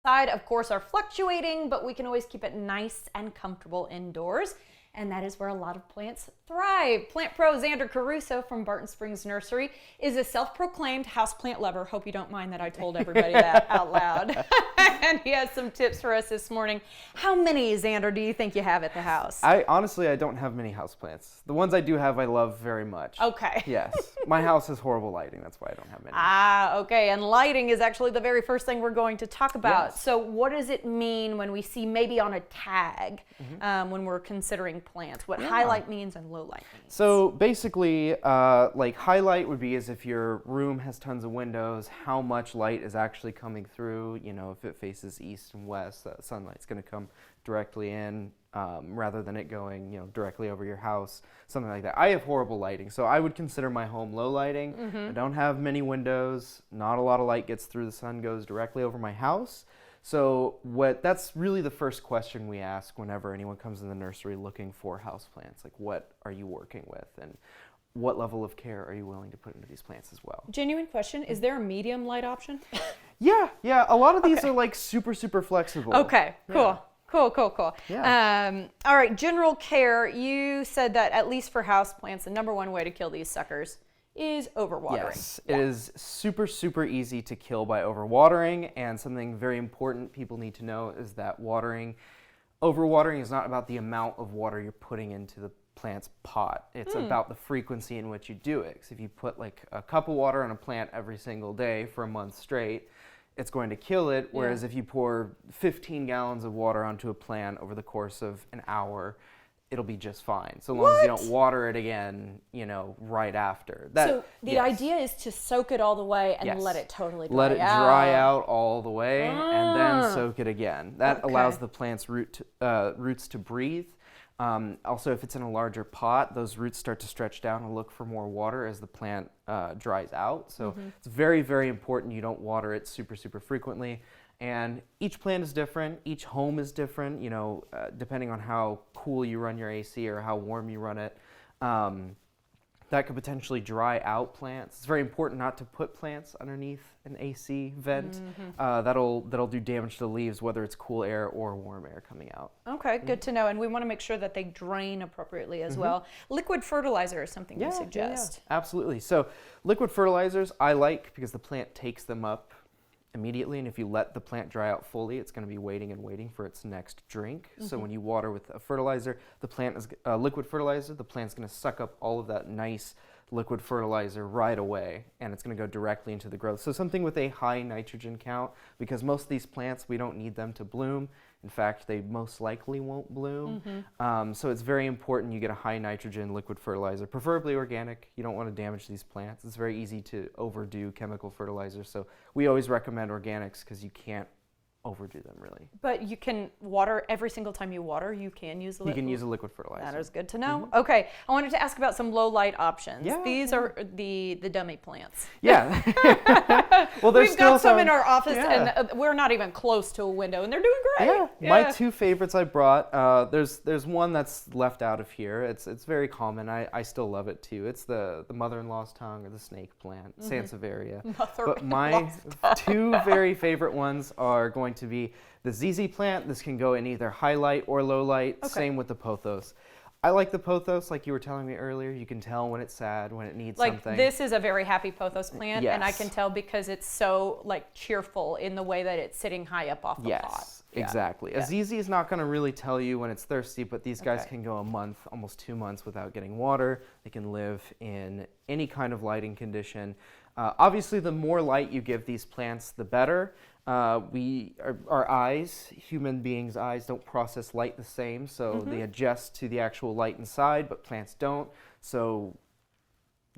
outside, of course, are fluctuating, but we can always keep it nice and comfortable indoors. And that is where a lot of plants thrive. Plant pro Xander Caruso from Barton Springs Nursery is a self-proclaimed houseplant lover. Hope you don't mind that I told everybody that out loud. And he has some tips for us this morning. How many, Xander, do you think you have at the house? Honestly, I don't have many houseplants. The ones I do have, I love very much. Okay. Yes. My house has horrible lighting. That's why I don't have many. Okay. And lighting is actually the very first thing we're going to talk about. Yes. So what does it mean when we see maybe on a tag when we're considering plants? What highlight means and low light means? So basically, like highlight would be as if your room has tons of windows, how much light is actually coming through. You know, if it faces east and west, sunlight's going to come directly in rather than it going, directly over your house, something like that. I have horrible lighting, so I would consider my home low lighting. I don't have many windows. Not a lot of light gets through. The sun goes directly over my house. So that's really the first question we ask whenever anyone comes in the nursery looking for houseplants. Like, what are you working with, and what level of care are you willing to put into these plants as well? Genuine question, is there a medium light option? Yeah. A lot of these are like super, super flexible. Okay, cool. Yeah. Cool. Yeah. All right, general care. You said that at least for houseplants, the number one way to kill these suckers is overwatering. Yes, it is super, super easy to kill by overwatering, and something very important people need to know is that overwatering is not about the amount of water you're putting into the plant's pot. It's about the frequency in which you do it. 'Cause if you put like a cup of water on a plant every single day for a month straight, it's going to kill it, whereas if you pour 15 gallons of water onto a plant over the course of an hour, it'll be just fine, so long as you don't water it again, right after. So the idea is to soak it all the way and let it totally dry out. Let it dry out all the way and then soak it again. That allows the plant's roots to breathe. Also, if it's in a larger pot, those roots start to stretch down and look for more water as the plant dries out. So it's very, very important you don't water it super, super frequently. And each plant is different. Each home is different, depending on how cool you run your AC or how warm you run it. That could potentially dry out plants. It's very important not to put plants underneath an AC vent. That'll do damage to the leaves, whether it's cool air or warm air coming out. Okay, good to know. And we want to make sure that they drain appropriately as well. Liquid fertilizer is something you suggest. Yeah, absolutely. So liquid fertilizers I like because the plant takes them up immediately, and if you let the plant dry out fully, it's going to be waiting for its next drink. So when you water with a fertilizer, liquid fertilizer, the plant's going to suck up all of that nice liquid fertilizer right away, and it's going to go directly into the growth. So something with a high nitrogen count, because most of these plants, we don't need them to bloom. In fact, they most likely won't bloom. So it's very important you get a high nitrogen liquid fertilizer, preferably organic. You don't want to damage these plants. It's very easy to overdo chemical fertilizer. So we always recommend organics because you can't overdo them, really. But you can water every single time you water. You can use You can use a liquid fertilizer. That is good to know. Okay, I wanted to ask about some low light options. Yeah, These are the dummy plants. Yeah. Well, We've got some in our office, and we're not even close to a window, and they're doing great. Yeah. My two favorites I brought. There's one that's left out of here. It's very common. I still love it too. It's the mother-in-law's tongue or the snake plant, Sansevieria. But my two very favorite ones are going to be the ZZ plant. This can go in either highlight or low light. Same with the pothos. I like the pothos, like you were telling me earlier. You can tell when it's sad, when it needs something. Like this is a very happy pothos plant, and I can tell because it's so cheerful in the way that it's sitting high up off the pot. Yes, exactly. A ZZ is not going to really tell you when it's thirsty, but these guys can go a month, almost 2 months without getting water. They can live in any kind of lighting condition. Obviously, the more light you give these plants, the better. Our eyes, human beings' eyes, don't process light the same, so they adjust to the actual light inside, but plants don't. So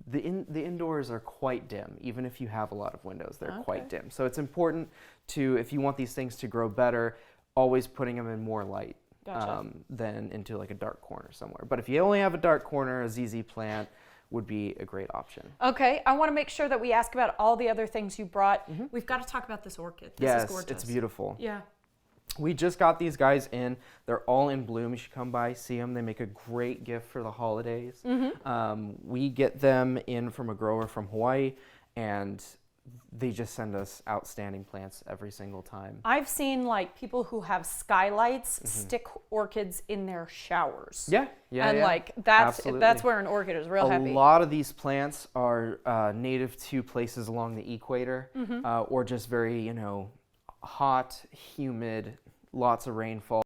the indoors are quite dim. Even if you have a lot of windows, they're quite dim. So it's important to, if you want these things to grow better, always putting them in more light than into like a dark corner somewhere. But if you only have a dark corner, a ZZ plant would be a great option. Okay, I want to make sure that we ask about all the other things you brought. We've got to talk about this orchid. This is gorgeous. It's beautiful. Yeah. We just got these guys in. They're all in bloom. You should come by, see them. They make a great gift for the holidays. We get them in from a grower from Hawaii, and they just send us outstanding plants every single time. I've seen like people who have skylights stick orchids in their showers. Yeah, And yeah. like that's Absolutely. where an orchid is real happy. A lot of these plants are native to places along the equator, or just very, hot, humid, lots of rainfall.